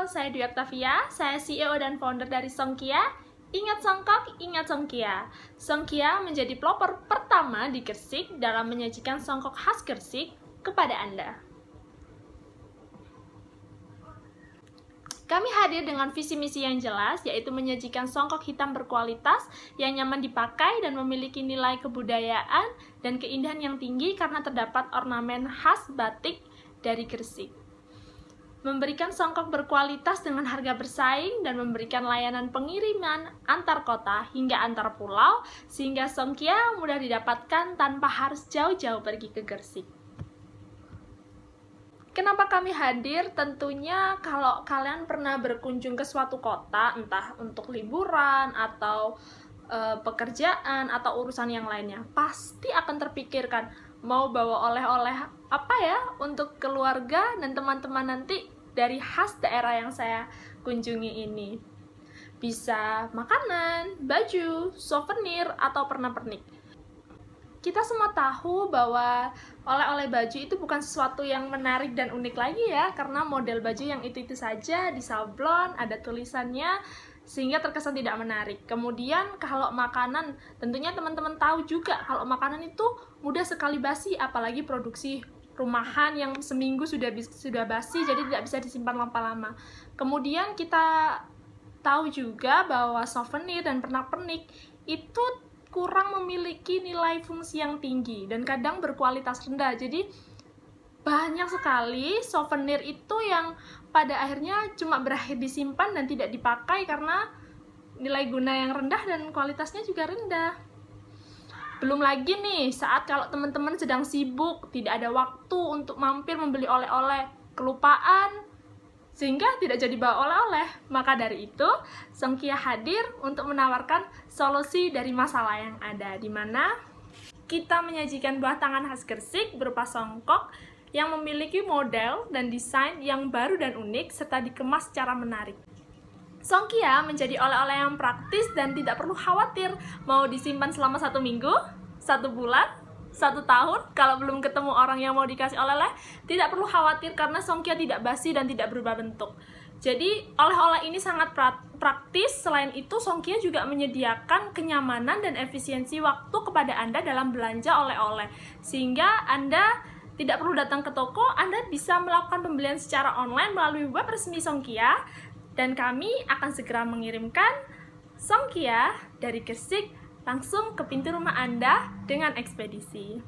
saya Dwi Octavia, saya CEO dan founder dari Songkia. Ingat Songkok, ingat Songkia. Songkia menjadi pelopor pertama di Gresik dalam menyajikan songkok khas Gresik kepada Anda. Kami hadir dengan visi misi yang jelas, yaitu menyajikan songkok hitam berkualitas yang nyaman dipakai dan memiliki nilai kebudayaan dan keindahan yang tinggi karena terdapat ornamen khas batik dari Gresik. Memberikan songkok berkualitas dengan harga bersaing dan memberikan layanan pengiriman antar kota hingga antar pulau, sehingga Songkia mudah didapatkan tanpa harus jauh-jauh pergi ke Gresik. Kenapa kami hadir? Tentunya kalau kalian pernah berkunjung ke suatu kota, entah untuk liburan atau pekerjaan atau urusan yang lainnya, pasti akan terpikirkan mau bawa oleh-oleh apa ya untuk keluarga dan teman-teman nanti dari khas daerah yang saya kunjungi ini. Bisa makanan, baju, souvenir, atau pernak-pernik. Kita semua tahu bahwa oleh-oleh baju itu bukan sesuatu yang menarik dan unik lagi ya, karena model baju yang itu-itu saja di sablon, ada tulisannya, sehingga terkesan tidak menarik. Kemudian kalau makanan, tentunya teman-teman tahu juga kalau makanan itu mudah sekali basi, apalagi produksi rumahan yang seminggu sudah basi, jadi tidak bisa disimpan lama-lama. Kemudian kita tahu juga bahwa souvenir dan pernak-pernik itu kurang memiliki nilai fungsi yang tinggi dan kadang berkualitas rendah. Jadi banyak sekali souvenir itu yang pada akhirnya cuma berakhir disimpan dan tidak dipakai karena nilai guna yang rendah dan kualitasnya juga rendah. Belum lagi nih, saat kalau teman-teman sedang sibuk, tidak ada waktu untuk mampir membeli oleh-oleh, kelupaan, sehingga tidak jadi bawa oleh-oleh. Maka dari itu, Songkia hadir untuk menawarkan solusi dari masalah yang ada, di mana kita menyajikan buah tangan khas Gresik berupa songkok yang memiliki model dan desain yang baru dan unik, serta dikemas secara menarik. Songkia menjadi oleh-oleh yang praktis dan tidak perlu khawatir mau disimpan selama 1 minggu, 1 bulan, 1 tahun. Kalau belum ketemu orang yang mau dikasih oleh-oleh, tidak perlu khawatir karena Songkia tidak basi dan tidak berubah bentuk. Jadi oleh-oleh ini sangat praktis. Selain itu, Songkia juga menyediakan kenyamanan dan efisiensi waktu kepada Anda dalam belanja oleh-oleh, sehingga Anda tidak perlu datang ke toko. Anda bisa melakukan pembelian secara online melalui web resmi Songkia, dan kami akan segera mengirimkan Songkia dari Gresik langsung ke pintu rumah Anda dengan ekspedisi.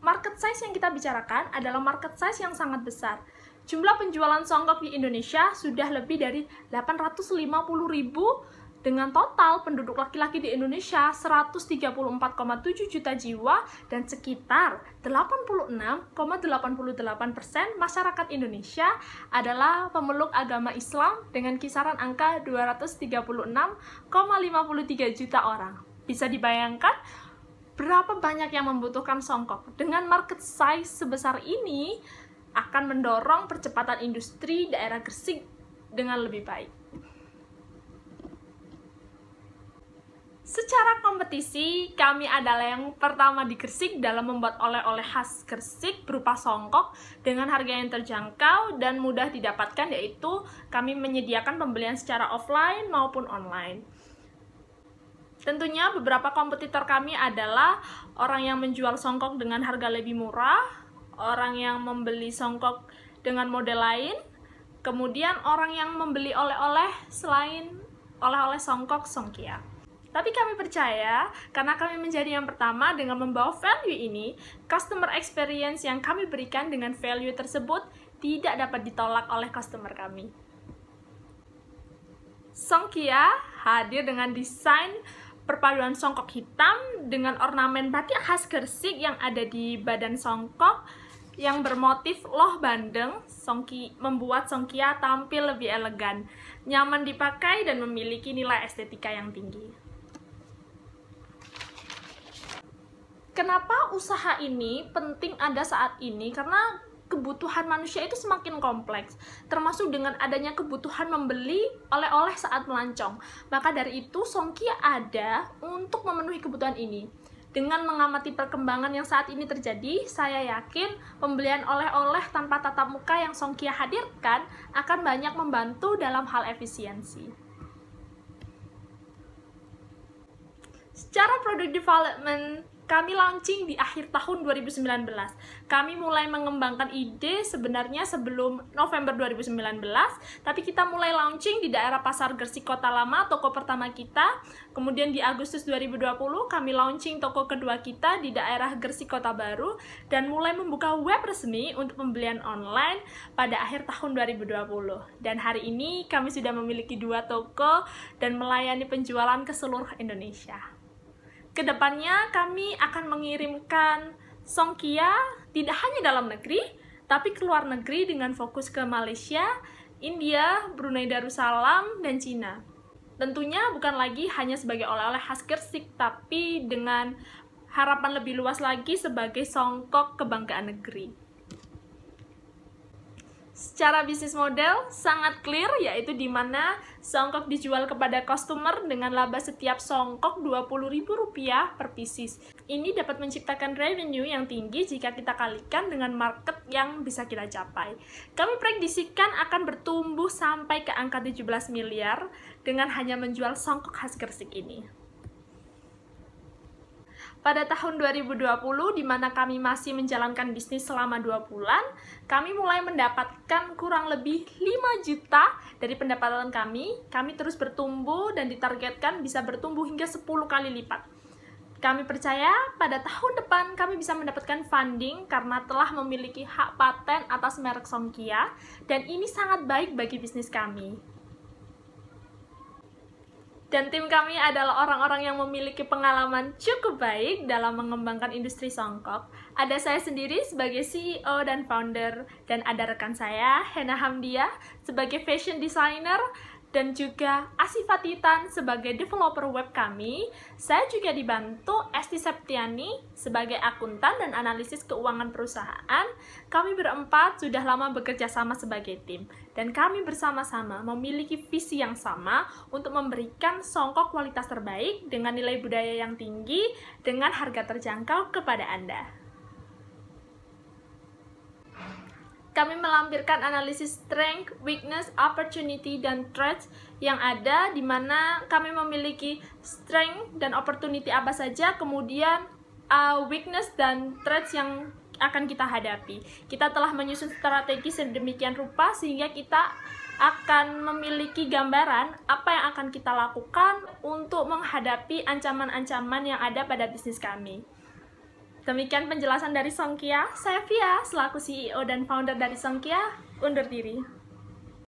Market size yang kita bicarakan adalah market size yang sangat besar. Jumlah penjualan songkok di Indonesia sudah lebih dari 850.000 dengan total penduduk laki-laki di Indonesia 134,7 juta jiwa dan sekitar 86,88% masyarakat Indonesia adalah pemeluk agama Islam dengan kisaran angka 236,53 juta orang. Bisa dibayangkan berapa banyak yang membutuhkan songkok. Dengan market size sebesar ini akan mendorong percepatan industri daerah Gresik dengan lebih baik. Secara kompetisi, kami adalah yang pertama di Gresik dalam membuat oleh-oleh khas Gresik berupa songkok dengan harga yang terjangkau dan mudah didapatkan, yaitu kami menyediakan pembelian secara offline maupun online. Tentunya beberapa kompetitor kami adalah orang yang menjual songkok dengan harga lebih murah, orang yang membeli songkok dengan model lain, kemudian orang yang membeli oleh-oleh selain oleh-oleh songkok Songkia. Tapi kami percaya, karena kami menjadi yang pertama dengan membawa value ini, customer experience yang kami berikan dengan value tersebut tidak dapat ditolak oleh customer kami. Songkia hadir dengan desain perpaduan songkok hitam dengan ornamen batik khas Gresik yang ada di badan songkok yang bermotif loh bandeng. Membuat Songkia tampil lebih elegan, nyaman dipakai, dan memiliki nilai estetika yang tinggi. Kenapa usaha ini penting ada saat ini? Karena kebutuhan manusia itu semakin kompleks, termasuk dengan adanya kebutuhan membeli oleh-oleh saat melancong. Maka dari itu, Songkia ada untuk memenuhi kebutuhan ini. Dengan mengamati perkembangan yang saat ini terjadi, saya yakin pembelian oleh-oleh tanpa tatap muka yang Songkia hadirkan akan banyak membantu dalam hal efisiensi. Secara product development, kami launching di akhir tahun 2019. Kami mulai mengembangkan ide sebenarnya sebelum November 2019, tapi kita mulai launching di daerah Pasar Gresik Kota Lama, toko pertama kita. Kemudian di Agustus 2020, kami launching toko kedua kita di daerah Gresik Kota Baru, dan mulai membuka web resmi untuk pembelian online pada akhir tahun 2020. Dan hari ini kami sudah memiliki 2 toko dan melayani penjualan ke seluruh Indonesia. Kedepannya kami akan mengirimkan Songkia tidak hanya dalam negeri, tapi ke luar negeri dengan fokus ke Malaysia, India, Brunei Darussalam, dan Cina. Tentunya bukan lagi hanya sebagai oleh-oleh khas Gresik, tapi dengan harapan lebih luas lagi sebagai songkok kebanggaan negeri. Secara bisnis model sangat clear, yaitu di mana songkok dijual kepada customer dengan laba setiap songkok Rp20.000 per pieces. Ini dapat menciptakan revenue yang tinggi jika kita kalikan dengan market yang bisa kita capai. Kami prediksikan akan bertumbuh sampai ke angka 17 miliar dengan hanya menjual songkok khas Gresik ini. Pada tahun 2020, di mana kami masih menjalankan bisnis selama 2 bulan, kami mulai mendapatkan kurang lebih 5 juta dari pendapatan kami. Kami terus bertumbuh dan ditargetkan bisa bertumbuh hingga 10 kali lipat. Kami percaya pada tahun depan kami bisa mendapatkan funding karena telah memiliki hak paten atas merek Songkia, dan ini sangat baik bagi bisnis kami. Dan tim kami adalah orang-orang yang memiliki pengalaman cukup baik dalam mengembangkan industri songkok. Ada saya sendiri sebagai CEO dan founder, dan ada rekan saya, Hena Hamdia, sebagai fashion designer, dan juga Asifat Titan sebagai developer web kami. Saya juga dibantu Esti Septiani sebagai akuntan dan analisis keuangan perusahaan. Kami berempat sudah lama bekerja sama sebagai tim, dan kami bersama-sama memiliki visi yang sama untuk memberikan songkok kualitas terbaik dengan nilai budaya yang tinggi dengan harga terjangkau kepada Anda. Kami melampirkan analisis strength, weakness, opportunity, dan threats yang ada, di mana kami memiliki strength dan opportunity apa saja, kemudian weakness dan threats yang akan kita hadapi. Kita telah menyusun strategi sedemikian rupa sehingga kita akan memiliki gambaran apa yang akan kita lakukan untuk menghadapi ancaman-ancaman yang ada pada bisnis kami. Demikian penjelasan dari Songkia. Saya Via, selaku CEO dan founder dari Songkia, undur diri.